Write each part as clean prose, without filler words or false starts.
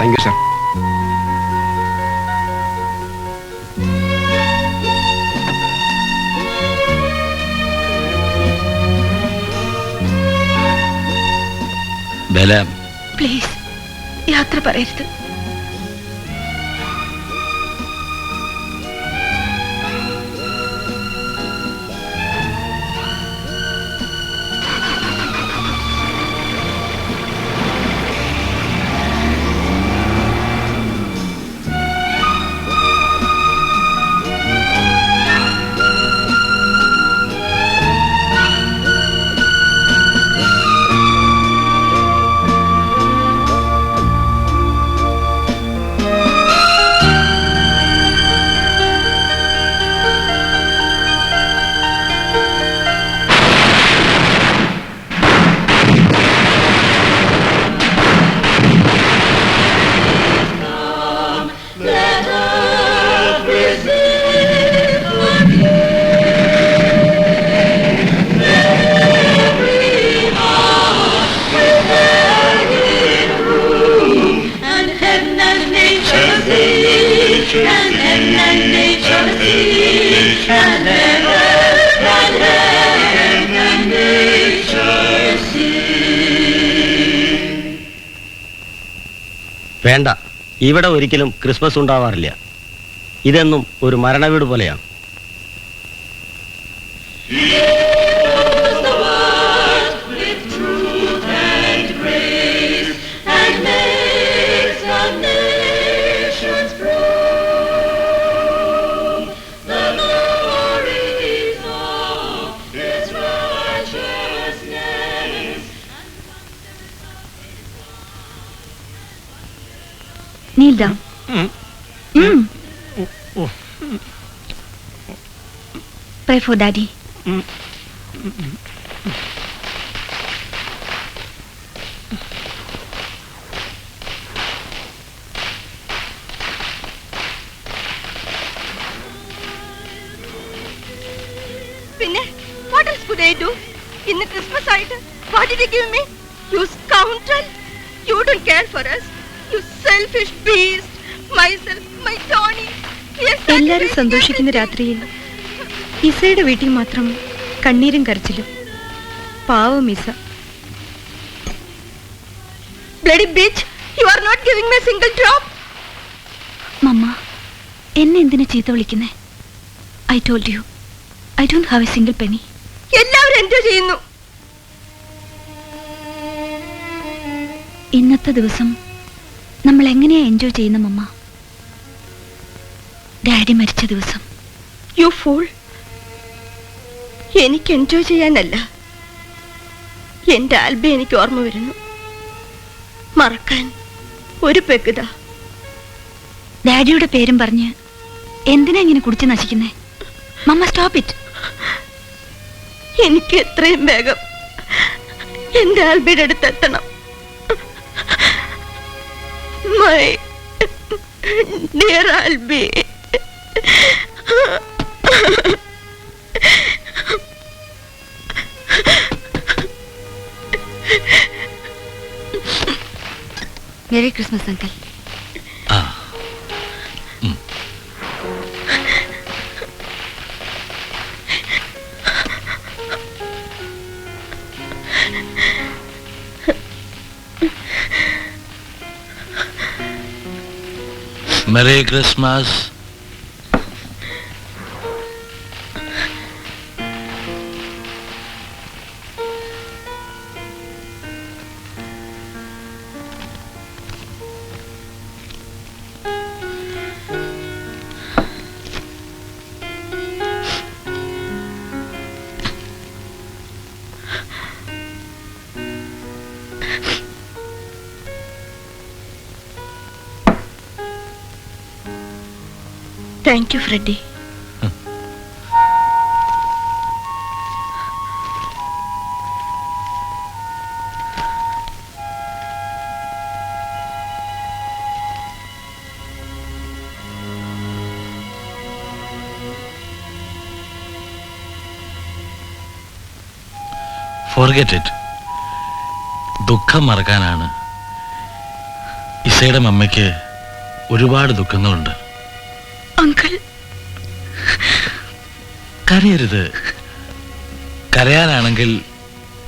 Thank you sir. Please യാത്ര പറയരുത്. വേണ്ട, ഇവിടെ ഒരിക്കലും ക്രിസ്മസ് ഉണ്ടാവാറില്ല. ഇതെന്നും ഒരു മരണവീട് പോലെയാണ്. Kneel down. Pray for Daddy. Pinne, what else could I do? In the Christmas night, what did you give me? You scoundrel! You don't care for us. You selfish beast! Myself, my Tony. എല്ലാരും സന്തോഷിക്കുന്ന രാത്രിയിൽ ഇസയുടെ വീട്ടിൽ മാത്രം കണ്ണീരും കരച്ചിലും. പാവം Isa. Bloody bitch! You are not giving me a single drop. മമ്മ, എന്നെ എന്തിനാ ചീത്ത വിളിക്കുന്നേ? I told you, I don't have a single penny. എല്ലാവരും എൻജോയ് ചെയ്യുന്നു. ഇന്നത്തെ ദിവസം നമ്മൾ എങ്ങനെയാ എൻജോയ് ചെയ്യുന്ന മമ്മ? ഡാഡി മരിച്ച ദിവസം. You fool! എനിക്ക് എൻജോയ് ചെയ്യാനല്ല, എന്റെ ആൽബി എനിക്ക് ഓർമ്മ വരുന്നു. മറക്കാൻ ഒരു പെഗ്ഗത. ഡാഡിയുടെ പേരും പറഞ്ഞ് എന്തിനാ ഇങ്ങനെ കുടിച്ച് നശിക്കുന്നേ? മമ്മ, സ്റ്റോപ്പ് ഇറ്റ്. എനിക്ക് എത്രയും വേഗം എന്റെ ആൽബിയുടെ അടുത്ത് എത്തണം. My dear Albi. Merry Christmas, Uncle. Merry Christmas. Thank you, Freddy. Forget it. ദുഃഖം മറക്കാനാണ് ലിസയുടെ മമ്മയ്ക്ക് ഒരുപാട് ദുഃഖങ്ങളുണ്ട്. അങ്കിൾ, കരയരുത്. കരയാനാണെങ്കിൽ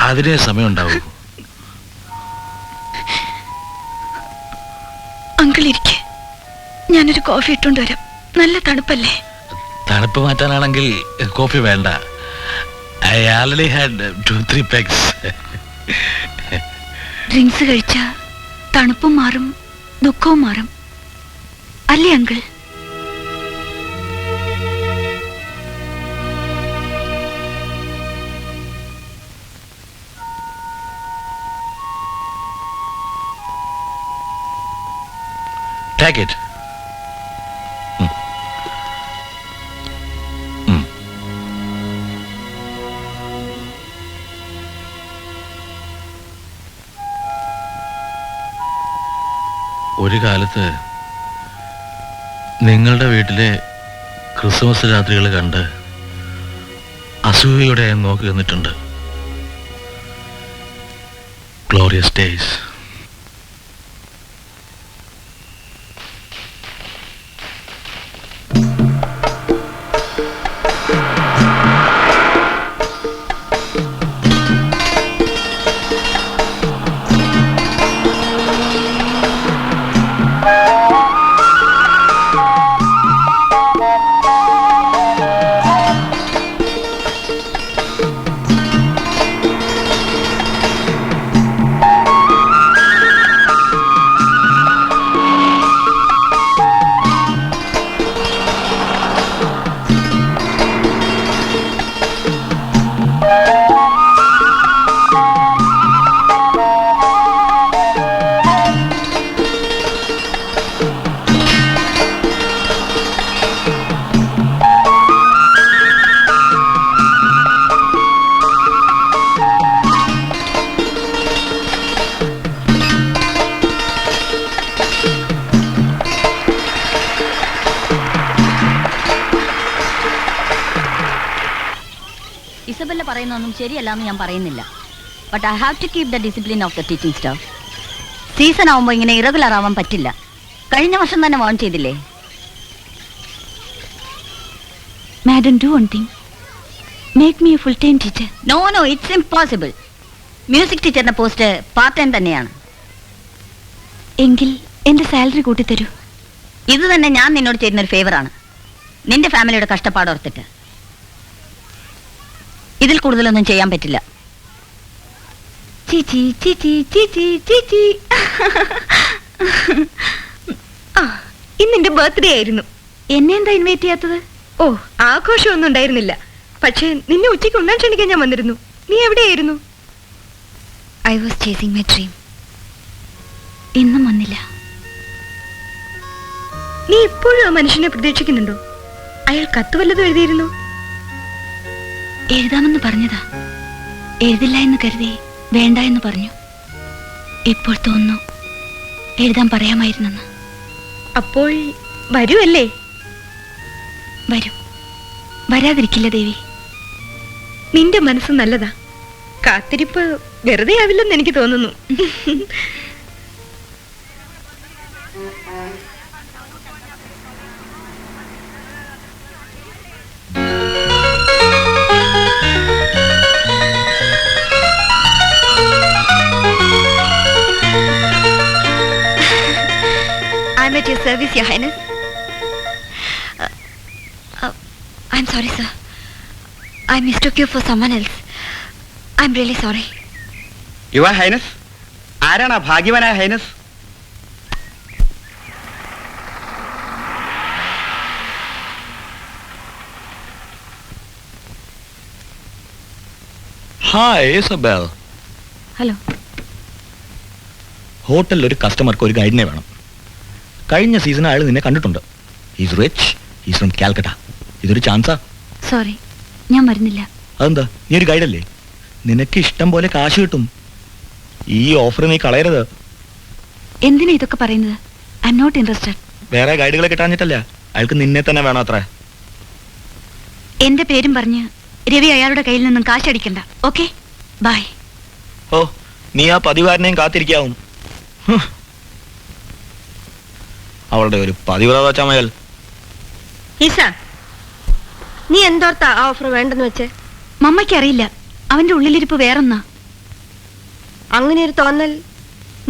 അതിനേ സമയമുണ്ടാവൂ. അങ്കിൾ ഇരിക്കെ, ഞാനൊരു കോഫി ഇട്ടുകൊണ്ട് വരാം. നല്ല തണുപ്പല്ലേ? തണുപ്പ് മാറ്റാനാണെങ്കിൽ കോഫി വേണ്ട. I already had 2-3 pegs. Drinks കഴിച്ച തണുപ്പും മാറും, ദുഃഖവും മാറും അല്ലേ അങ്കിൾ? Take it. ഒരു കാലത്ത് നിങ്ങളുടെ വീട്ടിലെ ക്രിസ്മസ് രാത്രികൾ കണ്ട് അസൂയയോടെ ഞാൻ നോക്കി നിന്നിട്ടുണ്ട്. Glorious days. ഇസബെല്ല പറയുന്നൊന്നും ശരിയല്ലാന്ന് ഞാൻ പറയുന്നില്ല. But I have to keep the discipline of the teaching staff. Season ആവുമ്പോൾ ഇങ്ങനെ ഇറഗുലർ ആവാൻ പറ്റില്ല. കഴിഞ്ഞ വർഷം തന്നെ വാൺ ചെയ്തില്ലേ? Madam, do one thing. Make me a full time teacher. No no, it's impossible. Music ടീച്ചറിന്റെ പോസ്റ്റ് പാർട്ട് ടൈം തന്നെയാണ്. എങ്കിൽ എന്റെ സാലറി കൂട്ടിത്തരൂ. ഇത് തന്നെ ഞാൻ നിന്നോട് ചെയ്യുന്നൊരു ഫേവറാണ്. നിന്റെ ഫാമിലിയുടെ കഷ്ടപ്പാടോർത്തിട്ട് ഇതിൽ കൂടുതലൊന്നും ചെയ്യാൻ പറ്റില്ല. ചീച്ചി ചീച്ചി ചീച്ചി ചീച്ചി. ഇന്നെന്റെ ബർത്ത്ഡേ ആയിരുന്നു. എന്നെ എന്താ ഇൻവൈറ്റ് ചെയ്യാത്തത്? ഓ, ആഘോഷമൊന്നും ഉണ്ടായിരുന്നില്ല. പക്ഷേ നിന്നെ ഉച്ചയ്ക്ക് ഉണ്ണാൻ ക്ഷണിക്കാൻ ഞാൻ വന്നിരുന്നു. നീ എവിടെയായിരുന്നു? I was chasing my dream. ഇന്നും വന്നില്ല. നീ ഇപ്പോഴും ആ മനുഷ്യനെ പ്രതീക്ഷിക്കുന്നുണ്ടോ? അയാൾ കത്ത് വല്ലതും എഴുതിയിരുന്നു? എഴുതാമെന്ന് പറഞ്ഞതാ. എഴുതില്ല എന്ന് കരുതി വേണ്ട എന്ന് പറഞ്ഞു. ഇപ്പോൾ തോന്നുന്നു എഴുതാൻ പറയാമായിരുന്നെന്ന്. അപ്പോൾ വരുമല്ലേ? വരും. വരാതിരിക്കില്ല ദേവി. നിന്റെ മനസ്സ് നല്ലതാ. കാത്തിരിപ്പ് വെറുതെ ആവില്ലെന്ന് എനിക്ക് തോന്നുന്നു. I'm at your service, Your Highness. I'm sorry, sir. I mistook you for someone else. I'm really sorry. Your highness, ആരാണ് ഭാഗ്യവാനായ ഹൈനസ്? Hi Isabel. ഹലോ. ഹോട്ടലിൽ ഒരു കസ്റ്റമർക്ക് ഒരു ഗൈഡിനെ വേണം. കഴിഞ്ഞ സീസൺ അയാൾ നിന്നെ കണ്ടിട്ടുണ്ട്. Is rich, is from Calcutta. ഇതൊരു ചാൻസാ. സോറി, ഞാൻ വരുന്നില്ല. അതെന്താ? നീ ഒരു ഗൈഡല്ലേ, നിനക്ക് ഇഷ്ടം പോലെ കാശ് കിട്ടും. ഈ ഓഫർ നീ കളയരുത്. എന്തിനാ ഇതൊക്കെ പറയുന്നത്? I am not interested. വേറെ ഗൈഡുകളെ കിട്ടാഞ്ഞിട്ടല്ല, അയാൾക്ക് നിന്നെ തന്നെ വേണം അത്ര. എന്റെ പേരും പറഞ്ഞ് രവി അയാളുടെ കയ്യിൽ നിന്നും കാശടിക്കണ്ട. Okay, by. ഓ, നീ ആ പതിവാരനെയും കാത്തിരിക്കാവും. അവളുടെ ഒരു പതിവ്രത ചമയൽ. ഈസ, നീ എന്തോർത്താ ആ ഓഫർ വേണ്ടെന്ന് വെച്ചേ? മമ്മയ്ക്ക് അറിയില്ല, അവന്റെ ഉള്ളിലിരിപ്പ് വേറൊന്നാ. അങ്ങനെ ഒരു തോന്നൽ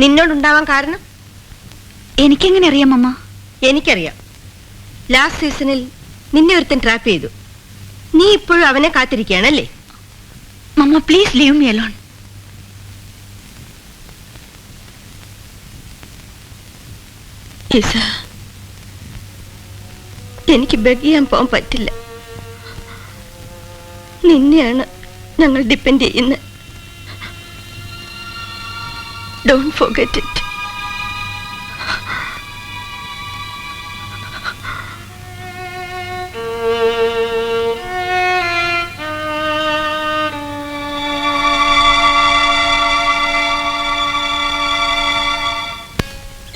നിന്നോടുണ്ടാവാൻ കാരണം? എനിക്കെങ്ങനെ അറിയാം മമ്മ? എനിക്കറിയാം. ലാസ്റ്റ് സീസണിൽ നിന്നെ ഒരുത്തൻ ട്രാപ്പ് ചെയ്തു. നീ ഇപ്പോഴും അവനെ കാത്തിരിക്കുകയാണല്ലേ? Mamma please leave me alone. Eesa, എനിക്ക് ബെഗ് ചെയ്യാൻ പോകാൻ പറ്റില്ല. നിന്നെയാണ് ഞങ്ങൾ ഡിപ്പെൻഡ് ചെയ്യുന്നത്. Don't forget it.